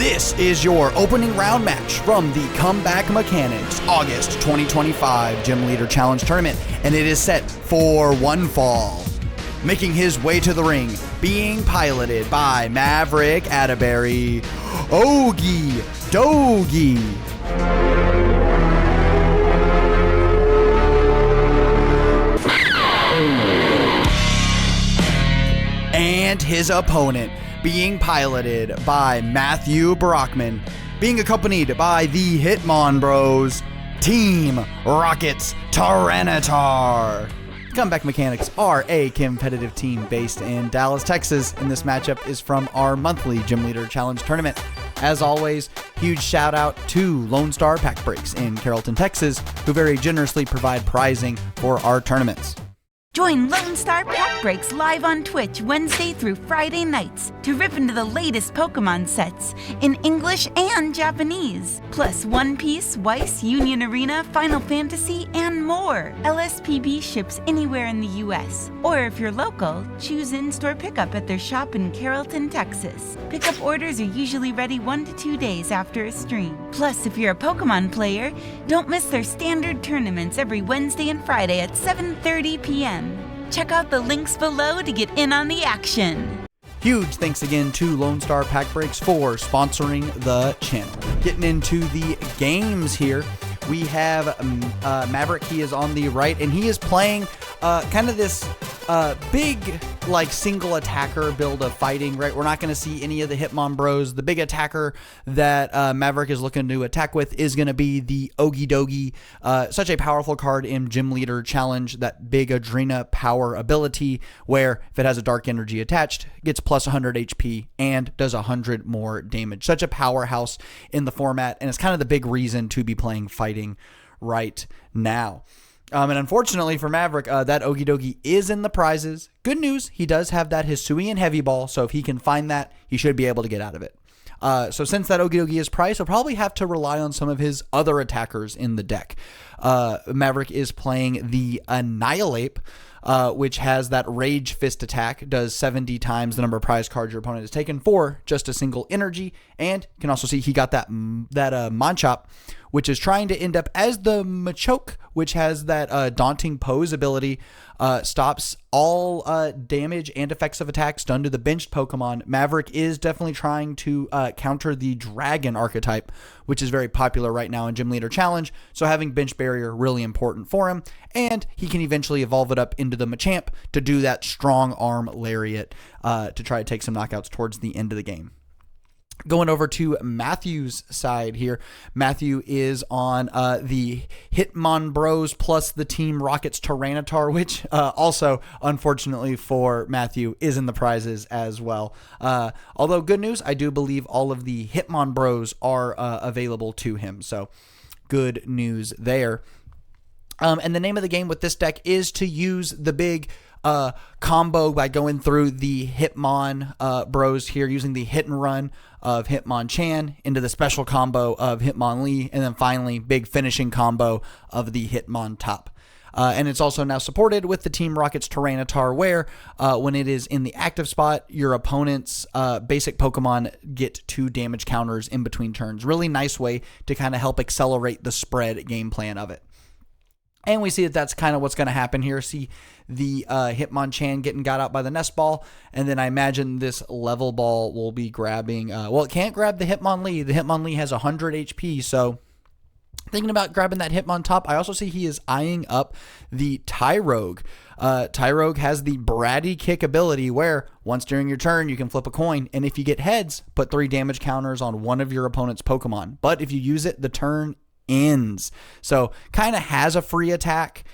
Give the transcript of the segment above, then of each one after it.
This is your opening round match from the Comeback Mechanics August 2025 Gym Leader Challenge Tournament, and it is set for one fall. Making his way to the ring, being piloted by Maverick Atterbury, OKIDOGI. And his opponent, being piloted by Matthew Brockman, being accompanied by the Hitmon Bros, Team Rockets TYRANITAR. Comeback Mechanics are a competitive team based in Dallas, Texas, and this matchup is from our monthly Gym Leader Challenge Tournament. As always, huge shout out to Lone Star Pack Breaks in Carrollton, Texas, who very generously provide prizing for our tournaments. Join Lone Star Pack Breaks live on Twitch Wednesday through Friday nights to rip into the latest Pokemon sets in English and Japanese, plus One Piece, Weiss, Union Arena, Final Fantasy, and more. LSPB ships anywhere in the U.S. Or if you're local, choose in-store pickup at their shop in Carrollton, Texas. Pickup orders are usually ready 1 to 2 days after a stream. Plus, if you're a Pokemon player, don't miss their standard tournaments every Wednesday and Friday at 7:30 p.m. Check out the links below to get in on the action. Huge thanks again to Lone Star Pack Breaks for sponsoring the channel. Getting into the games here, we have Maverick. He is on the right, and he is playing kind of this big, like, single attacker build of fighting, right? We're not going to see any of the Hitmon Bros. The big attacker that Maverick is looking to attack with is going to be the OKIDOGI. Such a powerful card in Gym Leader Challenge, that big Adrena power ability, where if it has a dark energy attached, gets plus 100 HP and does 100 more damage. Such a powerhouse in the format, and it's kind of the big reason to be playing fighting right now. And unfortunately for Maverick, that OKIDOGI is in the prizes. Good news, he does have that Hisuian Heavy Ball, so if he can find that, he should be able to get out of it. So since that OKIDOGI is priced, he'll probably have to rely on some of his other attackers in the deck. Maverick is playing the Annihilate, which has that Rage Fist attack, does 70 times the number of prize cards your opponent has taken for just a single energy, and you can also see he got that Machop, which is trying to end up as the Machoke, which has that Daunting Pose ability, stops all damage and effects of attacks done to the benched Pokemon. Maverick is definitely trying to counter the Dragon archetype, which is very popular right now in Gym Leader Challenge, so having Bench Barrier really important for him, and he can eventually evolve it up into the Machamp to do that Strong Arm Lariat to try to take some knockouts towards the end of the game. Going over to Matthew's side here, Matthew is on the Hitmon Bros plus the Team Rockets Tyranitar, which also, unfortunately for Matthew, is in the prizes as well. Although good news, I do believe all of the Hitmon Bros are available to him, so good news there. And the name of the game with this deck is to use the big combo by going through the Hitmon Bros here, using the hit and run of Hitmonchan into the special combo of Hitmonlee, and then finally big finishing combo of the Hitmontop. And it's also now supported with the Team Rockets Tyranitar, where when it is in the active spot, your opponent's basic Pokemon get 2 damage counters in between turns. Really nice way to kind of help accelerate the spread game plan of it. And we see that that's kind of what's going to happen here. See the Hitmonchan getting got out by the Nest Ball, and then I imagine this Level Ball will be grabbing... well, it can't grab the Hitmonlee. The Hitmonlee has 100 HP, so thinking about grabbing that Hitmontop. I also see he is eyeing up the Tyrogue. Tyrogue has the Bratty Kick ability, where once during your turn, you can flip a coin, and if you get heads, put 3 damage counters on one of your opponent's Pokemon. But if you use it, the turn ends. So kind of has a free attack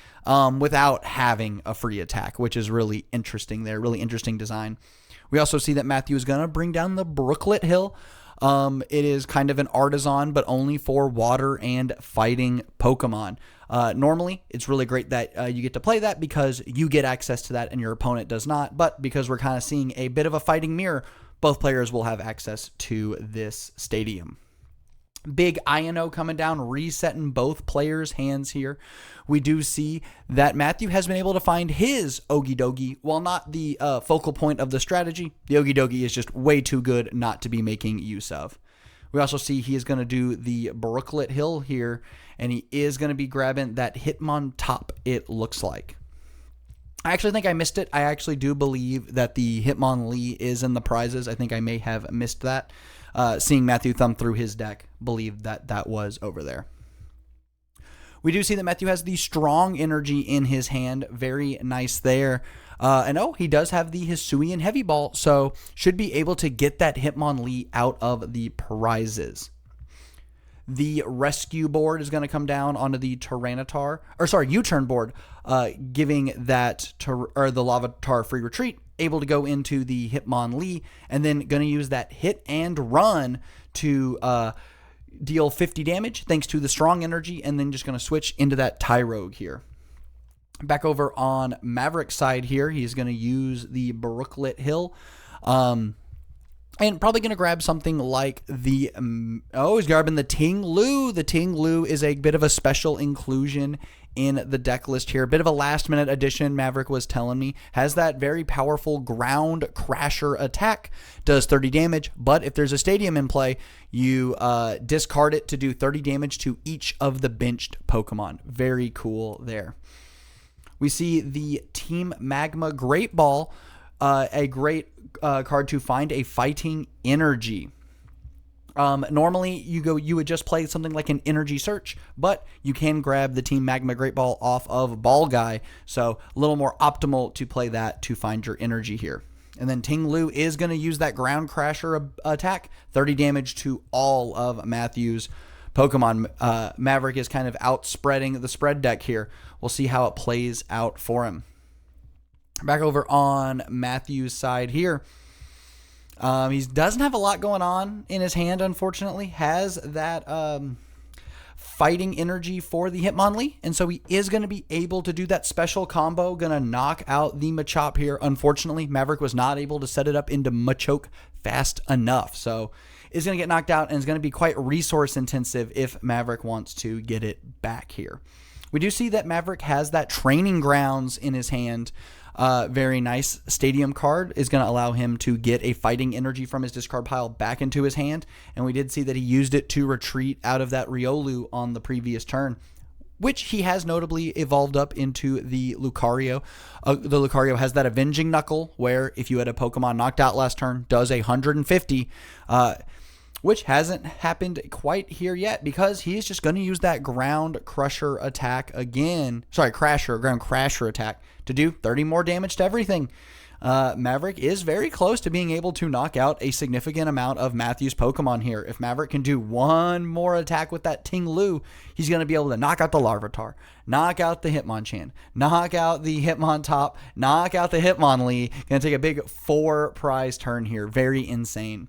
without having a free attack, which is really interesting there. Really interesting design. We also see that Matthew is going to bring down the Brooklet Hill. It is kind of an Artisan, but only for water and fighting Pokemon. Normally, it's really great that you get to play that because you get access to that and your opponent does not. But because we're kind of seeing a bit of a fighting mirror, both players will have access to this stadium. Big INO coming down, resetting both players' hands here. We do see that Matthew has been able to find his OKIDOGI. While not the focal point of the strategy, the OKIDOGI is just way too good not to be making use of. We also see he is going to do the Brooklet Hill here, and he is going to be grabbing that Hitmontop, it looks like. I actually think I missed it. I actually do believe that the Hitmonlee is in the prizes. I think I may have missed that. Seeing Matthew thumb through his deck, believed that that was over there. We do see that Matthew has the Strong Energy in his hand. Very nice there. And he does have the Hisuian Heavy Ball, so should be able to get that Hitmonlee out of the prizes. The rescue board is going to come down onto the U-turn board, giving that the Lavatar free retreat, able to go into the Hitmonlee, and then going to use that hit and run to deal 50 damage thanks to the Strong Energy, and then just going to switch into that Tyrogue here. Back over on Maverick's side here, he's going to use the Brooklet Hill. And probably going to grab something like he's grabbing the Ting Lu. The Ting Lu is a bit of a special inclusion in the deck list here. A bit of a last minute addition, Maverick was telling me. Has that very powerful ground crasher attack. Does 30 damage, but if there's a stadium in play, you discard it to do 30 damage to each of the benched Pokemon. Very cool there. We see the Team Magma Great Ball. A great card to find a Fighting Energy. Normally, you would just play something like an Energy Search, but you can grab the Team Magma Great Ball off of Ball Guy, so a little more optimal to play that to find your energy here. And then Ting Lu is going to use that Ground Crasher attack, 30 damage to all of Matthew's Pokemon. Maverick is kind of outspreading the spread deck here. We'll see how it plays out for him. Back over on Matthew's side here. He doesn't have a lot going on in his hand, unfortunately. Has that Fighting Energy for the Hitmonlee, and so he is going to be able to do that special combo. Going to knock out the Machop here. Unfortunately, Maverick was not able to set it up into Machoke fast enough, so is going to get knocked out, and is going to be quite resource intensive if Maverick wants to get it back here. We do see that Maverick has that Training Grounds in his hand. Very nice. Stadium card is going to allow him to get a Fighting Energy from his discard pile back into his hand, and we did see that he used it to retreat out of that Riolu on the previous turn, which he has notably evolved up into the Lucario. The Lucario has that Avenging Knuckle, where if you had a Pokemon knocked out last turn, does 150, which hasn't happened quite here yet, because he's just going to use that Ground Crusher attack again. Sorry, Ground Crasher attack to do 30 more damage to everything. Maverick is very close to being able to knock out a significant amount of Matthew's Pokemon here. If Maverick can do one more attack with that Ting Lu, he's going to be able to knock out the Larvitar, knock out the Hitmonchan, knock out the Hitmontop, knock out the Hitmonlee. Going to take a big 4 prize turn here. Very insane.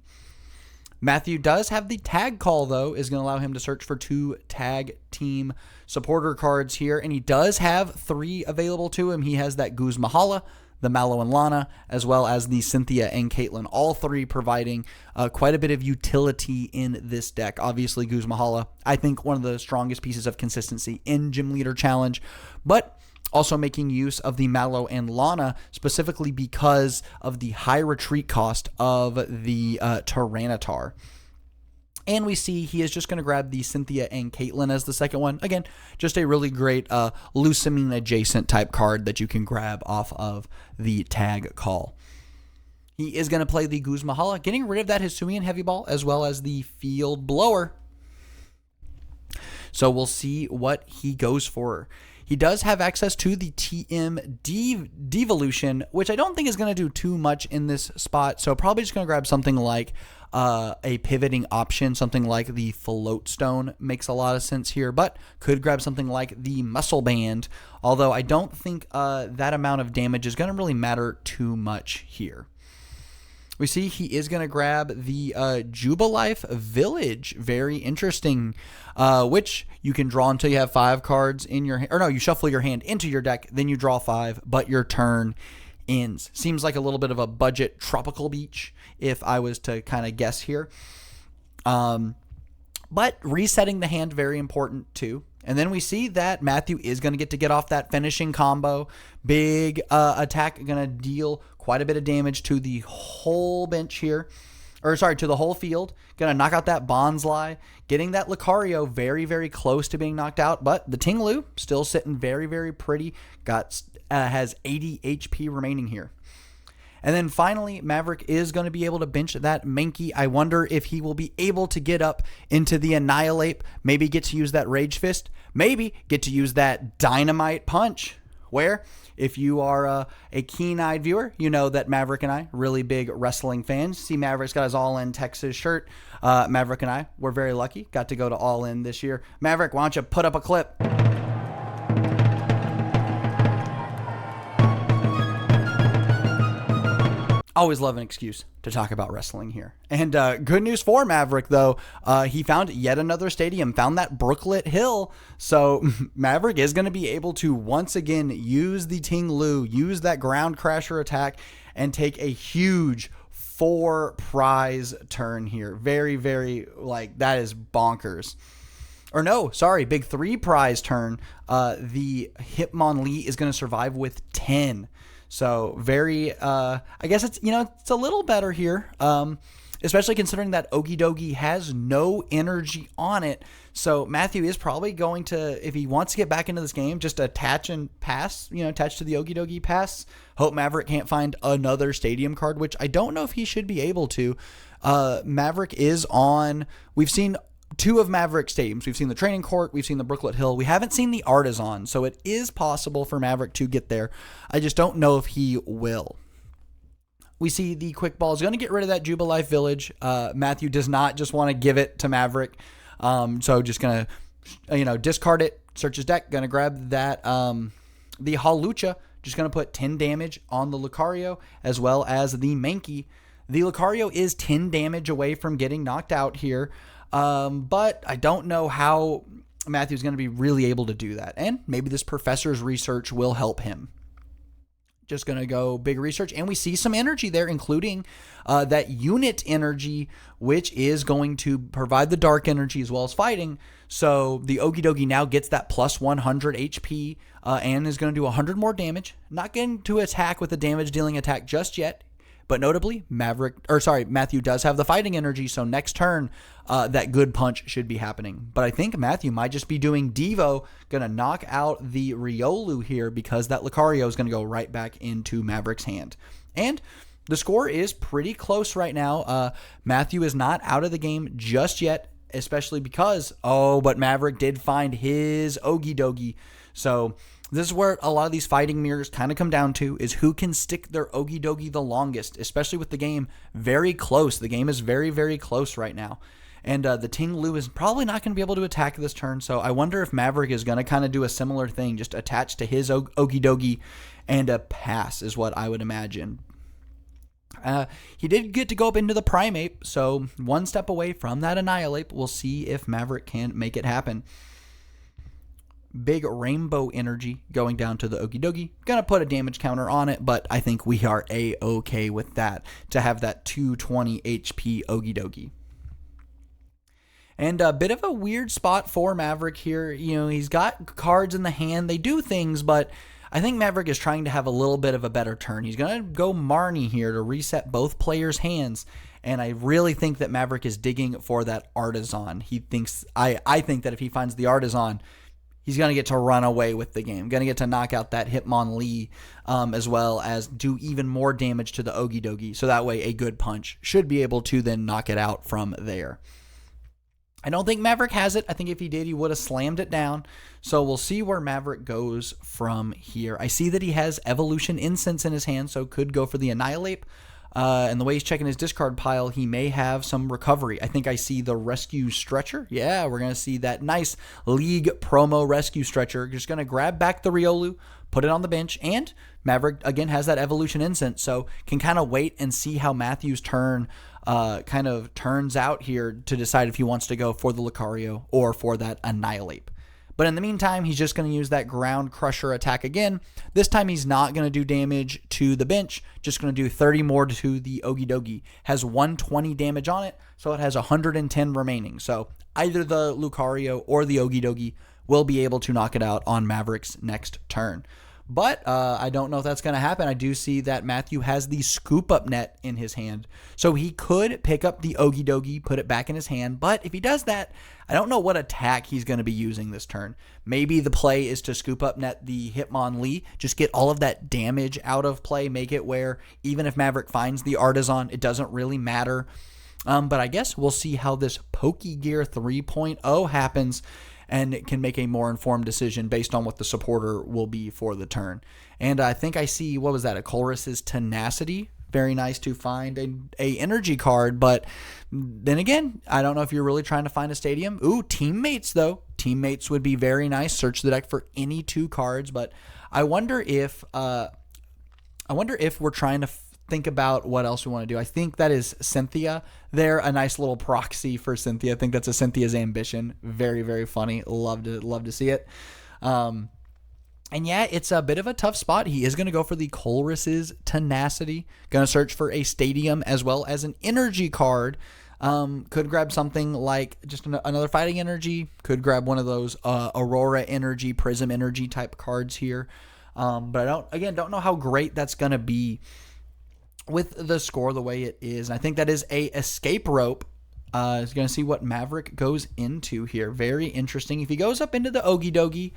Matthew does have the Tag Call, though, is going to allow him to search for 2 tag team supporter cards here, and he does have 3 available to him. He has that Guzmahala, the Mallow and Lana, as well as the Cynthia and Caitlin, all 3 providing quite a bit of utility in this deck. Obviously, Guzmahala, I think one of the strongest pieces of consistency in Gym Leader Challenge, but also making use of the Mallow and Lana specifically because of the high retreat cost of the Tyranitar. And we see he is just going to grab the Cynthia and Caitlin as the second one. Again, just a really great Lusamine adjacent type card that you can grab off of the Tag Call. He is going to play the Guzmahala, getting rid of that Hisuian Heavy Ball as well as the Field Blower. So we'll see what he goes for. He does have access to the TM Devolution, which I don't think is going to do too much in this spot. So probably just going to grab something like a pivoting option, something like the Float Stone makes a lot of sense here, but could grab something like the Muscle Band, although I don't think that amount of damage is going to really matter too much here. We see he is going to grab the Jubilife Village. Very interesting, which you can draw until you have 5 cards in your hand. Or no, you shuffle your hand into your deck, then you draw 5, but your turn ends. Seems like a little bit of a budget Tropical Beach, if I was to kind of guess here. But resetting the hand, very important too. And then we see that Matthew is going to get off that finishing combo. Big attack, going to deal quite a bit of damage to the whole bench here. to the whole field. Gonna knock out that Bonsly, getting that Lucario very, very close to being knocked out, but the Ting-Lu still sitting very, very pretty. Has 80 HP remaining here. And then finally, Maverick is going to be able to bench that Mankey. I wonder if he will be able to get up into the Annihilate, maybe get to use that Rage Fist, maybe get to use that Dynamite Punch, where if you are a keen-eyed viewer, you know that Maverick and I, really big wrestling fans. See, Maverick's got his All In Texas shirt. Maverick and I were very lucky, got to go to All In this year. Maverick, why don't you put up a clip? Always love an excuse to talk about wrestling here. And good news for Maverick, though. He found yet another stadium, found that Brooklet Hill. So Maverick is going to be able to once again use the Ting-Lu, use that Ground Crasher attack, and take a huge 4-prize turn here. Very, very, that is bonkers. Or no, sorry, big 3-prize turn. The Hitmonlee is going to survive with 10. So very, I guess it's a little better here, especially considering that Okidogi has no energy on it. So Matthew is probably going to, if he wants to get back into this game, just attach and pass, attach to the Okidogi pass. Hope Maverick can't find another stadium card, which I don't know if he should be able to. Maverick is on, we've seen 2 of Maverick stadiums. We've seen the Training Court. We've seen the Brooklet Hill. We haven't seen the Artisan, so it is possible for Maverick to get there. I just don't know if he will. We see the Quick Ball is going to get rid of that Jubilife Village. Matthew does not just want to give it to Maverick, so just going to discard it, search his deck, going to grab that the Hawlucha, just going to put 10 damage on the Lucario as well as the Mankey. The Lucario is 10 damage away from getting knocked out here. But I don't know how Matthew's going to be really able to do that. And maybe this professor's research will help him. Just going to go big research. And we see some energy there, including that unit energy, which is going to provide the dark energy as well as fighting. So the Okidogi now gets that plus 100 HP and is going to do 100 more damage. Not getting to attack with a damage dealing attack just yet. But notably, Matthew does have the fighting energy, so next turn, that good punch should be happening. But I think Matthew might just be doing Devo, going to knock out the Riolu here because that Lucario is going to go right back into Maverick's hand. And the score is pretty close right now. Matthew is not out of the game just yet, especially because, but Maverick did find his Okidogi. So this is where a lot of these fighting mirrors kind of come down to, is who can stick their Okidogi the longest, especially with the game very close. The game is very, very close right now. And the Ting-Lu is probably not going to be able to attack this turn, so I wonder if Maverick is going to kind of do a similar thing, just attach to his Okidogi and a pass is what I would imagine. He did get to go up into the Primeape, so one step away from that Annihilate. We'll see if Maverick can make it happen. Big rainbow energy going down to the Okidogi. Gonna put a damage counter on it, but I think we are A-okay with that, to have that 220 HP Okidogi. And a bit of a weird spot for Maverick here. He's got cards in the hand. They do things, but I think Maverick is trying to have a little bit of a better turn. He's going to go Marnie here to reset both players' hands. And I really think that Maverick is digging for that Artisan. I think that if he finds the Artisan, he's going to get to run away with the game. Going to get to knock out that Hitmonlee as well as do even more damage to the Okidogi. So that way a good punch should be able to then knock it out from there. I don't think Maverick has it. I think if he did, he would have slammed it down. So we'll see where Maverick goes from here. I see that he has Evolution Incense in his hand, so could go for the Annihilate. And the way he's checking his discard pile, he may have some recovery. I think I see the Rescue Stretcher. Yeah, we're going to see that nice League promo Rescue Stretcher. Just going to grab back the Riolu, put it on the bench, and Maverick, again, has that Evolution Incense, so can kind of wait and see how Matthew's turn kind of turns out here to decide if he wants to go for the Lucario or for that Annihilate. But in the meantime, he's just going to use that Ground Crusher attack again. This time he's not going to do damage to the bench, just going to do 30 more to the Okidogi. Has 120 damage on it, so it has 110 remaining. So either the Lucario or the Okidogi will be able to knock it out on Maverick's next turn. But I don't know if that's going to happen. I do see that Matthew has the scoop up net in his hand. So he could pick up the Okidogi, put it back in his hand. But if he does that, I don't know what attack he's going to be using this turn. Maybe the play is to scoop up net the Hitmonlee, just get all of that damage out of play, make it where even if Maverick finds the Artisan, it doesn't really matter. But I guess we'll see how this Pokegear 3.0 happens, and it can make a more informed decision based on what the supporter will be for the turn. And I think I see, what was that, a Colress's Tenacity? Very nice to find a energy card, but then again, I don't know if you're really trying to find a stadium. Ooh, Teammates, though. Teammates would be very nice. Search the deck for any 2 cards, but I wonder if we're trying to think about what else we want to do. I think that is Cynthia there, a nice little proxy for Cynthia. I think that's a Cynthia's Ambition. Very, very funny. Love to see it. And yeah, it's a bit of a tough spot. He is going to go for the Colress's Tenacity. Going to search for a Stadium as well as an energy card. Could grab something like just another Fighting Energy. Could grab one of those Aurora Energy, Prism Energy type cards here. But I don't know how great that's going to be with the score the way it is. And I think that is a Escape Rope. Is going to see what Maverick goes into here. Very interesting. If he goes up into the Okidogi,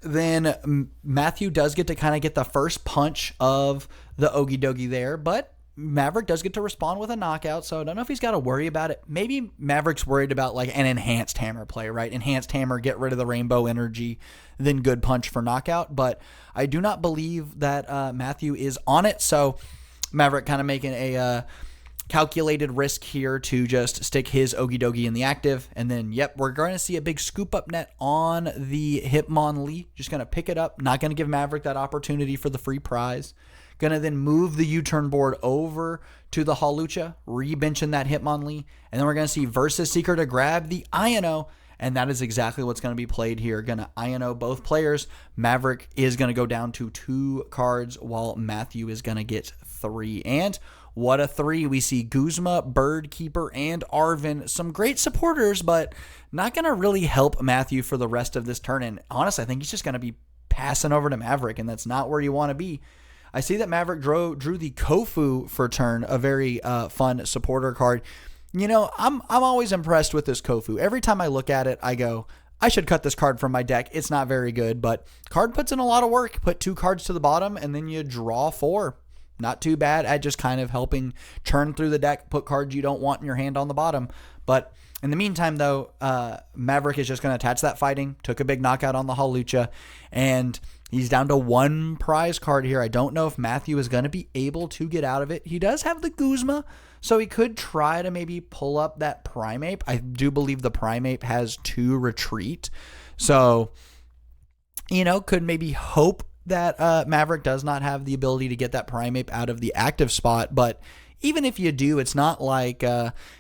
then Matthew does get to kind of get the first punch of the Okidogi there, but Maverick does get to respond with a knockout, so I don't know if he's got to worry about it. Maybe Maverick's worried about like an Enhanced Hammer play, right? Enhanced Hammer, get rid of the Rainbow Energy, then good punch for knockout, but I do not believe that Matthew is on it, so Maverick kind of making a calculated risk here to just stick his Okidogi in the active, and then, yep, we're going to see a big scoop up net on the Hitmonlee. Just going to pick it up, not going to give Maverick that opportunity for the free prize. Going to then move the U-turn board over to the Hawlucha, re-benching that Hitmonlee, and then we're going to see Versus Seeker to grab the Iono, and that is exactly what's going to be played here. Going to Iono both players. Maverick is going to go down to 2 cards, while Matthew is going to get 3. And what a 3. We see Guzma, Birdkeeper, and Arven. Some great supporters, but not going to really help Matthew for the rest of this turn. And honestly, I think he's just going to be passing over to Maverick, and that's not where you want to be. I see that Maverick drew the Kofu for turn, a very fun supporter card. You know, I'm always impressed with this Kofu. Every time I look at it, I go, I should cut this card from my deck. It's not very good, but card puts in a lot of work. Put 2 cards to the bottom, and then you draw 4. Not too bad at just kind of helping churn through the deck, put cards you don't want in your hand on the bottom. But in the meantime, though, Maverick is just going to attach that fighting. Took a big knockout on the Hawlucha, and he's down to 1 prize card here. I don't know if Matthew is going to be able to get out of it. He does have the Guzma, so he could try to maybe pull up that Primeape. I do believe the Primeape has 2 retreat. So, you know, could maybe hope that Maverick does not have the ability to get that Primeape out of the active spot, but even if you do, it's not like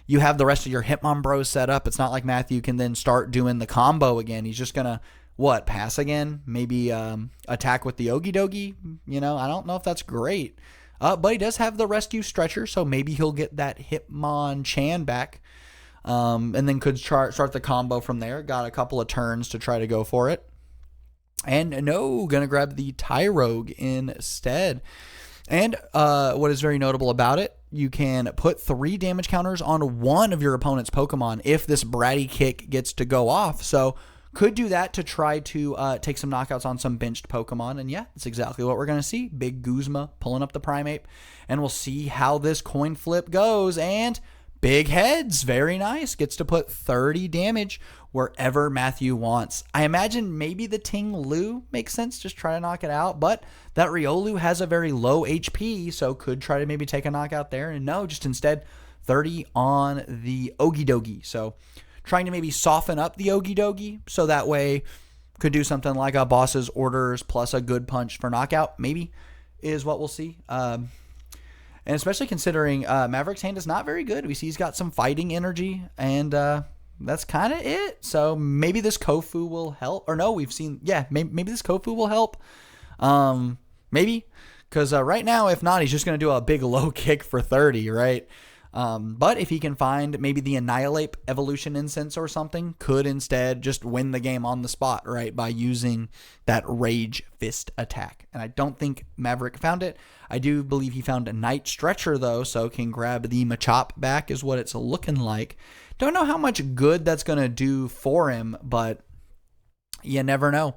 you have the rest of your Hitmonbros set up. It's not like Matthew can then start doing the combo again. He's just going to, pass again? Maybe attack with the Okidogi? You know, I don't know if that's great. But he does have the Rescue Stretcher, so maybe he'll get that Hitmonchan back. And then could start the combo from there. Got a couple of turns to try to go for it. And no, going to grab the Tyrogue instead. And what is very notable about it, you can put 3 damage counters on one of your opponent's Pokemon if this Bratty Kick gets to go off. So could do that to try to take some knockouts on some benched Pokemon. And yeah, that's exactly what we're going to see. Big Guzma pulling up the Primeape. And we'll see how this coin flip goes. And big heads, very nice. Gets to put 30 damage wherever Matthew wants. I imagine maybe the Ting Lu makes sense, just try to knock it out, but that Riolu has a very low HP, so could try to maybe take a knockout there, and no, just instead 30 on the Okidogi. So trying to maybe soften up the Okidogi, so that way could do something like a Boss's Orders plus a good punch for knockout, maybe, is what we'll see. And especially considering Maverick's hand is not very good. We see he's got some fighting energy, and that's kind of it. So maybe this Kofu will help. Or no, we've seen, yeah, maybe this Kofu will help. Maybe. Because right now, if not, he's just going to do a big low kick for 30, right? But if he can find maybe the Annihilate Evolution Incense or something, could instead just win the game on the spot, right, by using that Rage Fist attack. And I don't think Maverick found it. I do believe he found a Night Stretcher, though, so can grab the Machop back is what it's looking like. Don't know how much good that's going to do for him, but you never know.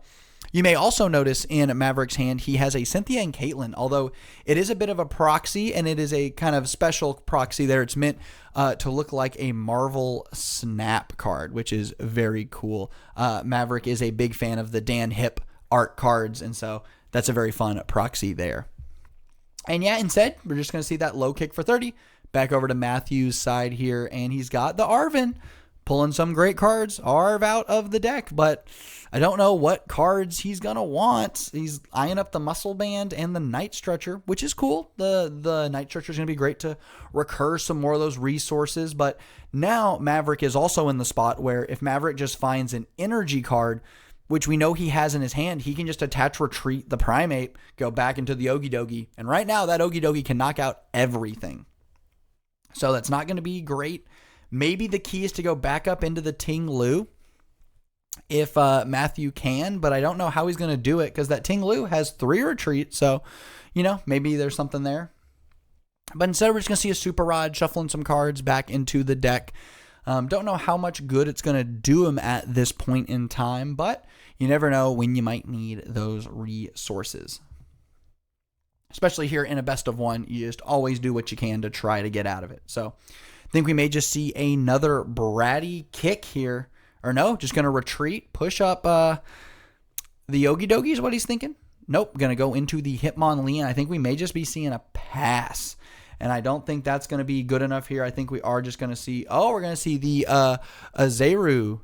You may also notice in Maverick's hand, he has a Cynthia and Caitlyn, although it is a bit of a proxy, and it is a kind of special proxy there. It's meant to look like a Marvel Snap card, which is very cool. Maverick is a big fan of the Dan Hip art cards, and so that's a very fun proxy there. And yeah, instead, we're just going to see that low kick for 30. Back over to Matthew's side here, and he's got the Arvin. Pulling some great cards. Arv out of the deck, but I don't know what cards he's going to want. He's eyeing up the Muscle Band and the Night Stretcher, which is cool. The Night Stretcher is going to be great to recur some more of those resources, but now Maverick is also in the spot where if Maverick just finds an energy card, which we know he has in his hand, he can just attach Retreat the Primate, go back into the Okidogi, and right now that Okidogi can knock out everything. So that's not going to be great. Maybe the key is to go back up into the Ting Lu if Matthew can, but I don't know how he's going to do it because that Ting Lu has 3 retreats. So, maybe there's something there. But instead, we're just going to see a Super Rod shuffling some cards back into the deck. Don't know how much good it's going to do him at this point in time, but you never know when you might need those resources. Especially here in a best of one, you just always do what you can to try to get out of it. So I think we may just see another bratty kick here. Or no, just going to retreat, push up the Okidogi is what he's thinking. Nope, going to go into the Hitmonlee. I think we may just be seeing a pass. And I don't think that's going to be good enough here. I think we are just going to see, we're going to see the Azeru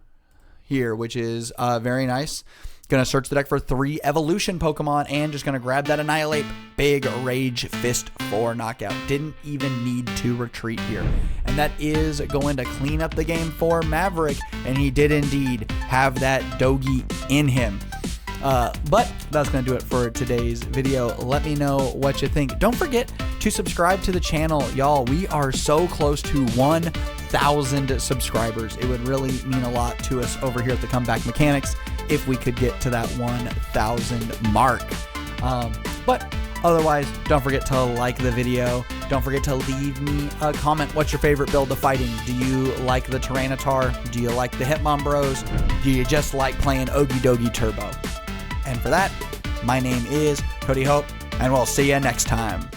here, which is very nice. Going to search the deck for 3 evolution Pokemon and just going to grab that Annihilate. Big Rage Fist for knockout. Didn't even need to retreat here. And that is going to clean up the game for Maverick. And he did indeed have that Dogi in him. But that's going to do it for today's video. Let me know what you think. Don't forget to subscribe to the channel. Y'all, we are so close to 1,000 subscribers. It would really mean a lot to us over here at the Comeback Mechanics if we could get to that 1,000 mark. But otherwise, don't forget to like the video. Don't forget to leave me a comment. What's your favorite build of fighting? Do you like the TYRANITAR? Do you like the Hitmonbros? Do you just like playing Okidogi Turbo? And for that, my name is Cody Hope, and we'll see you next time.